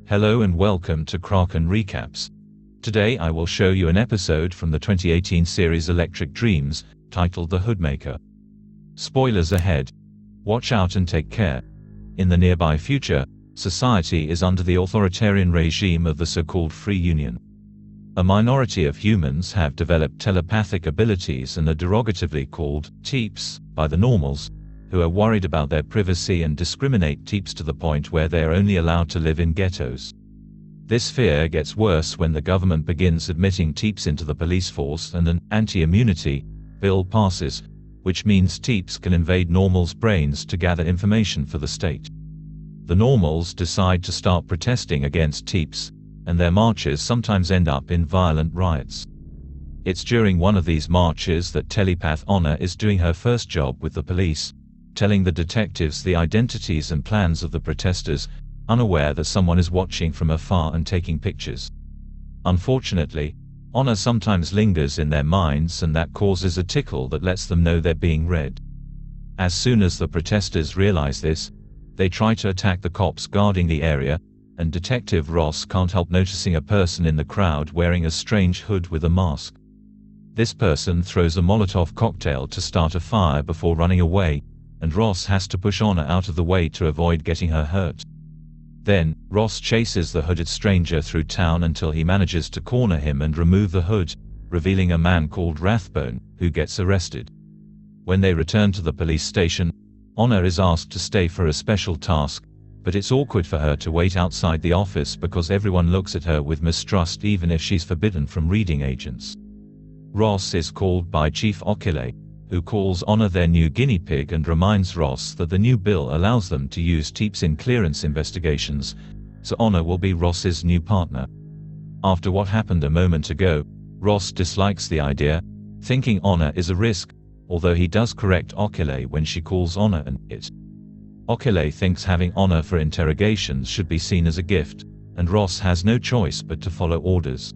Hello and welcome to Kraken Recaps. Today I will show you an episode from the 2018 series Electric Dreams, titled The Hoodmaker. Spoilers ahead. Watch out and take care. In the nearby future, society is under the authoritarian regime of the so-called Free Union. A minority of humans have developed telepathic abilities and are derogatively called teeps by the normals, who are worried about their privacy and discriminate teeps to the point where they are only allowed to live in ghettos. This fear gets worse when the government begins admitting teeps into the police force and an anti-immunity bill passes, which means teeps can invade normals' brains to gather information for the state. The normals decide to start protesting against teeps, and their marches sometimes end up in violent riots. It's during one of these marches that telepath Honor is doing her first job with the police, telling the detectives the identities and plans of the protesters, unaware that someone is watching from afar and taking pictures. Unfortunately, Honor sometimes lingers in their minds, and that causes a tickle that lets them know they're being read. As soon as the protesters realize this, they try to attack the cops guarding the area, and Detective Ross can't help noticing a person in the crowd wearing a strange hood with a mask. This person throws a Molotov cocktail to start a fire before running away, and Ross has to push Honor out of the way to avoid getting her hurt. Then, Ross chases the hooded stranger through town until he manages to corner him and remove the hood, revealing a man called Rathbone, who gets arrested. When they return to the police station, Honor is asked to stay for a special task, but it's awkward for her to wait outside the office because everyone looks at her with mistrust even if she's forbidden from reading agents. Ross is called by Chief Okile, who calls Honor their new guinea pig and reminds Ross that the new bill allows them to use teeps in clearance investigations, so Honor will be Ross's new partner. After what happened a moment ago, Ross dislikes the idea, thinking Honor is a risk, although he does correct Okile when she calls Honor an it. Okile thinks having Honor for interrogations should be seen as a gift, and Ross has no choice but to follow orders.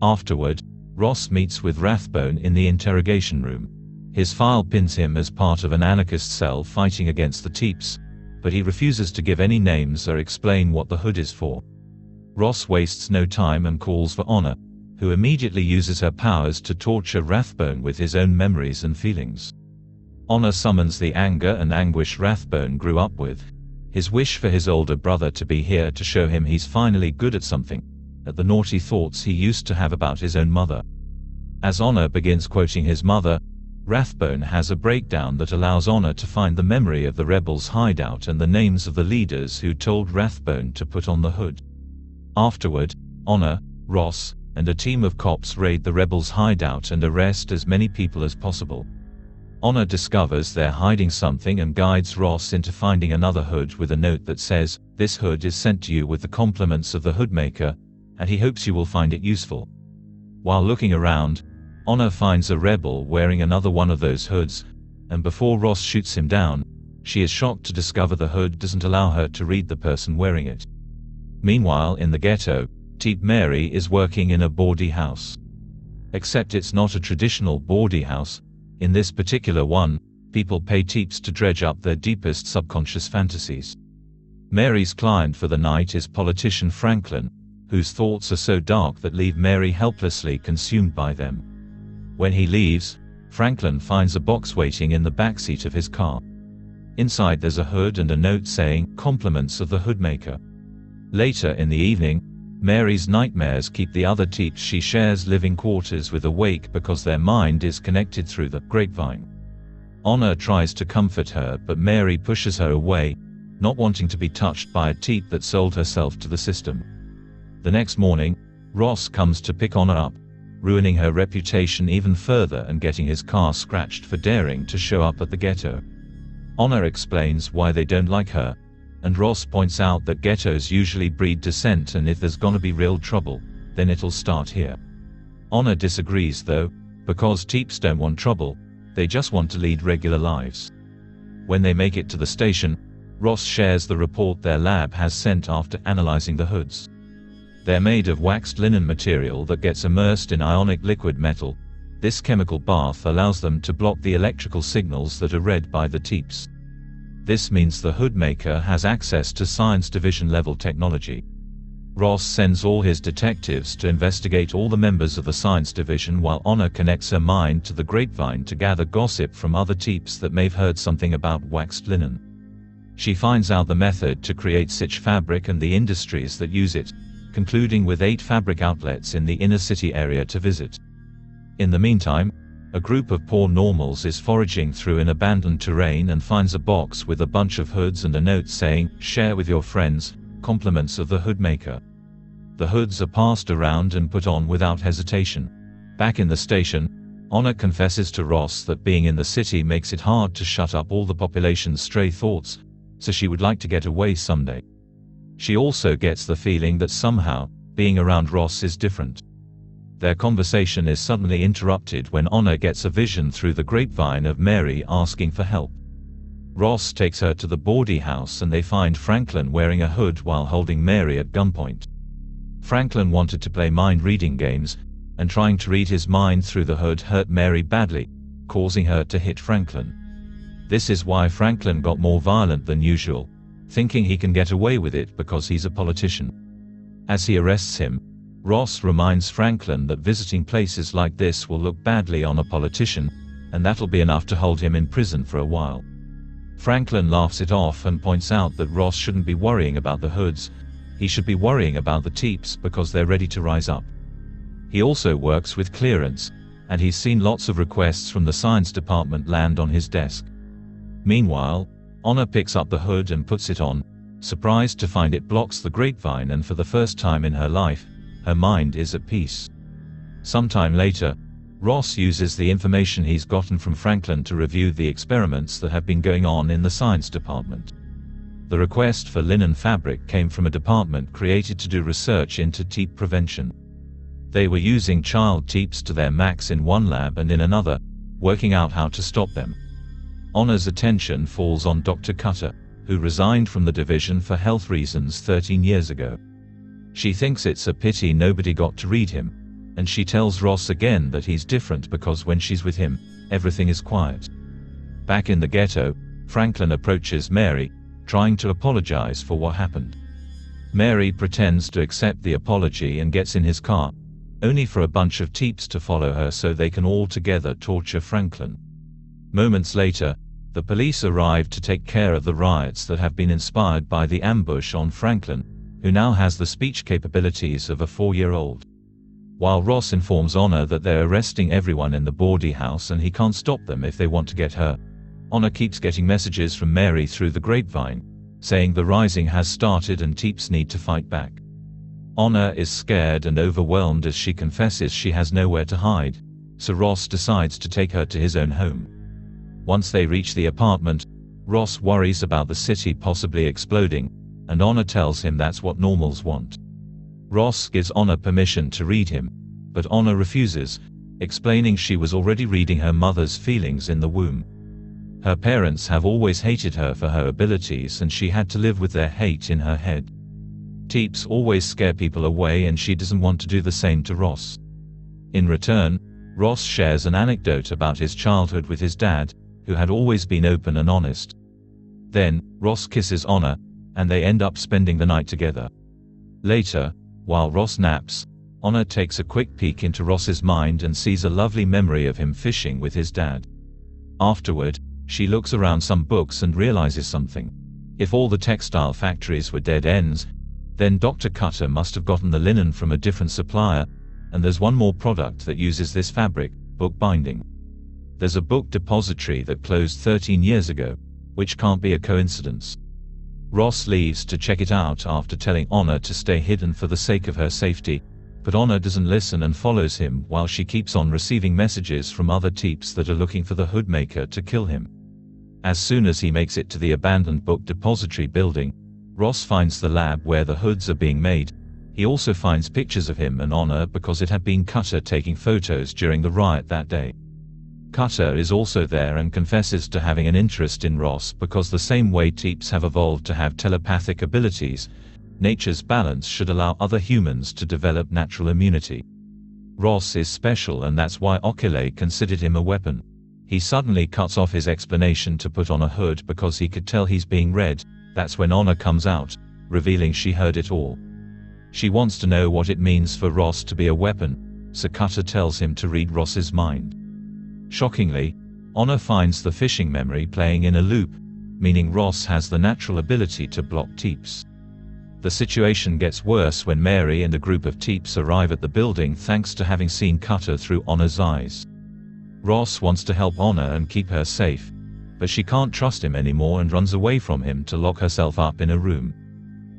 Afterward, Ross meets with Rathbone in the interrogation room. His file pins him as part of an anarchist cell fighting against the teeps, but he refuses to give any names or explain what the hood is for. Ross wastes no time and calls for Honor, who immediately uses her powers to torture Rathbone with his own memories and feelings. Honor summons the anger and anguish Rathbone grew up with, his wish for his older brother to be here to show him he's finally good at something, at the naughty thoughts he used to have about his own mother. As Honor begins quoting his mother, Rathbone has a breakdown that allows Honor to find the memory of the rebels' hideout and the names of the leaders who told Rathbone to put on the hood. Afterward, Honor, Ross, and a team of cops raid the rebels' hideout and arrest as many people as possible. Honor discovers they're hiding something and guides Ross into finding another hood with a note that says, "This hood is sent to you with the compliments of the Hoodmaker, and he hopes you will find it useful." While looking around, Honor finds a rebel wearing another one of those hoods, and before Ross shoots him down, she is shocked to discover the hood doesn't allow her to read the person wearing it. Meanwhile in the ghetto, Teep Mary is working in a bawdy house. Except it's not a traditional bawdy house. In this particular one, people pay teeps to dredge up their deepest subconscious fantasies. Mary's client for the night is politician Franklin, whose thoughts are so dark that leave Mary helplessly consumed by them. When he leaves, Franklin finds a box waiting in the backseat of his car. Inside there's a hood and a note saying, "Compliments of the Hoodmaker." Later in the evening, Mary's nightmares keep the other teeps she shares living quarters with awake because their mind is connected through the grapevine. Honor tries to comfort her, but Mary pushes her away, not wanting to be touched by a teep that sold herself to the system. The next morning, Ross comes to pick Honor up, ruining her reputation even further and getting his car scratched for daring to show up at the ghetto. Honor explains why they don't like her, and Ross points out that ghettos usually breed dissent, and if there's gonna be real trouble, then it'll start here. Honor disagrees though, because teeps don't want trouble, they just want to lead regular lives. When they make it to the station, Ross shares the report their lab has sent after analyzing the hoods. They're made of waxed linen material that gets immersed in ionic liquid metal. This chemical bath allows them to block the electrical signals that are read by the teeps. This means the Hoodmaker has access to Science Division level technology. Ross sends all his detectives to investigate all the members of the science division while Honor connects her mind to the grapevine to gather gossip from other teeps that may have heard something about waxed linen. She finds out the method to create such fabric and the industries that use it, concluding with 8 fabric outlets in the inner city area to visit. In the meantime, a group of poor normals is foraging through an abandoned terrain and finds a box with a bunch of hoods and a note saying, "Share with your friends, compliments of the Hoodmaker." The hoods are passed around and put on without hesitation. Back in the station, Honor confesses to Ross that being in the city makes it hard to shut up all the population's stray thoughts, so she would like to get away someday. She also gets the feeling that somehow, being around Ross is different. Their conversation is suddenly interrupted when Honor gets a vision through the grapevine of Mary asking for help. Ross takes her to the Bawdy house and they find Franklin wearing a hood while holding Mary at gunpoint. Franklin wanted to play mind-reading games, and trying to read his mind through the hood hurt Mary badly, causing her to hit Franklin. This is why Franklin got more violent than usual, thinking he can get away with it because he's a politician. As he arrests him, Ross reminds Franklin that visiting places like this will look badly on a politician, and that'll be enough to hold him in prison for a while. Franklin laughs it off and points out that Ross shouldn't be worrying about the hoods, he should be worrying about the teeps because they're ready to rise up. He also works with clearance, and he's seen lots of requests from the science department land on his desk. Meanwhile, Honor picks up the hood and puts it on, surprised to find it blocks the grapevine, and for the first time in her life, her mind is at peace. Sometime later, Ross uses the information he's gotten from Franklin to review the experiments that have been going on in the science department. The request for linen fabric came from a department created to do research into teep prevention. They were using child teeps to their max in one lab and in another, working out how to stop them. Honor's attention falls on Dr. Cutter, who resigned from the division for health reasons 13 years ago. She thinks it's a pity nobody got to read him, and she tells Ross again that he's different because when she's with him, everything is quiet. Back in the ghetto, Franklin approaches Mary, trying to apologize for what happened. Mary pretends to accept the apology and gets in his car, only for a bunch of teeps to follow her so they can all together torture Franklin. Moments later, the police arrive to take care of the riots that have been inspired by the ambush on Franklin, who now has the speech capabilities of a 4-year-old. While Ross informs Honor that they're arresting everyone in the Bawdy house and he can't stop them if they want to get her, Honor keeps getting messages from Mary through the grapevine, saying the rising has started and teeps need to fight back. Honor is scared and overwhelmed as she confesses she has nowhere to hide, so Ross decides to take her to his own home. Once they reach the apartment, Ross worries about the city possibly exploding, and Honor tells him that's what normals want. Ross gives Honor permission to read him, but Honor refuses, explaining she was already reading her mother's feelings in the womb. Her parents have always hated her for her abilities and she had to live with their hate in her head. Teeps always scare people away and she doesn't want to do the same to Ross. In return, Ross shares an anecdote about his childhood with his dad, who had always been open and honest. Then, Ross kisses Honor, and they end up spending the night together. Later, while Ross naps, Honor takes a quick peek into Ross's mind and sees a lovely memory of him fishing with his dad. Afterward, she looks around some books and realizes something. If all the textile factories were dead ends, then Dr. Cutter must have gotten the linen from a different supplier, and there's one more product that uses this fabric, book binding. There's a book depository that closed 13 years ago, which can't be a coincidence. Ross leaves to check it out after telling Honor to stay hidden for the sake of her safety, but Honor doesn't listen and follows him while she keeps on receiving messages from other teeps that are looking for the Hoodmaker to kill him. As soon as he makes it to the abandoned book depository building, Ross finds the lab where the hoods are being made. He also finds pictures of him and Honor because it had been Cutter taking photos during the riot that day. Cutter is also there and confesses to having an interest in Ross because the same way teeps have evolved to have telepathic abilities, nature's balance should allow other humans to develop natural immunity. Ross is special and that's why Ocule considered him a weapon. He suddenly cuts off his explanation to put on a hood because he could tell he's being read. That's when Honor comes out, revealing she heard it all. She wants to know what it means for Ross to be a weapon, so Cutter tells him to read Ross's mind. Shockingly, Honor finds the phishing memory playing in a loop, meaning Ross has the natural ability to block teeps. The situation gets worse when Mary and a group of teeps arrive at the building thanks to having seen Cutter through Honor's eyes. Ross wants to help Honor and keep her safe, but she can't trust him anymore and runs away from him to lock herself up in a room.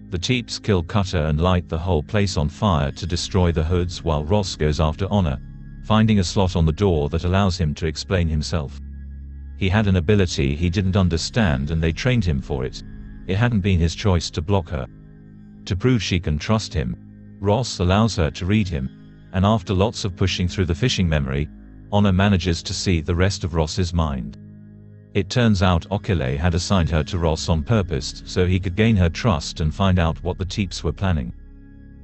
The teeps kill Cutter and light the whole place on fire to destroy the hoods while Ross goes after Honor, finding a slot on the door that allows him to explain himself. He had an ability he didn't understand and they trained him for it. It hadn't been his choice to block her. To prove she can trust him, Ross allows her to read him, and after lots of pushing through the phishing memory, Honor manages to see the rest of Ross's mind. It turns out Okile had assigned her to Ross on purpose so he could gain her trust and find out what the teeps were planning.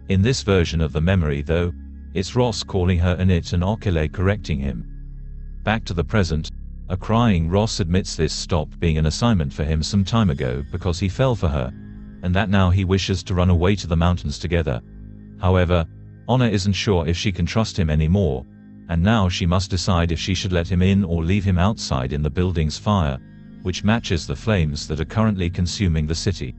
In this version of the memory though, it's Ross calling her an it and Okile correcting him. Back to the present, a crying Ross admits this stopped being an assignment for him some time ago because he fell for her, and that now he wishes to run away to the mountains together. However, Honor isn't sure if she can trust him anymore, and now she must decide if she should let him in or leave him outside in the building's fire, which matches the flames that are currently consuming the city.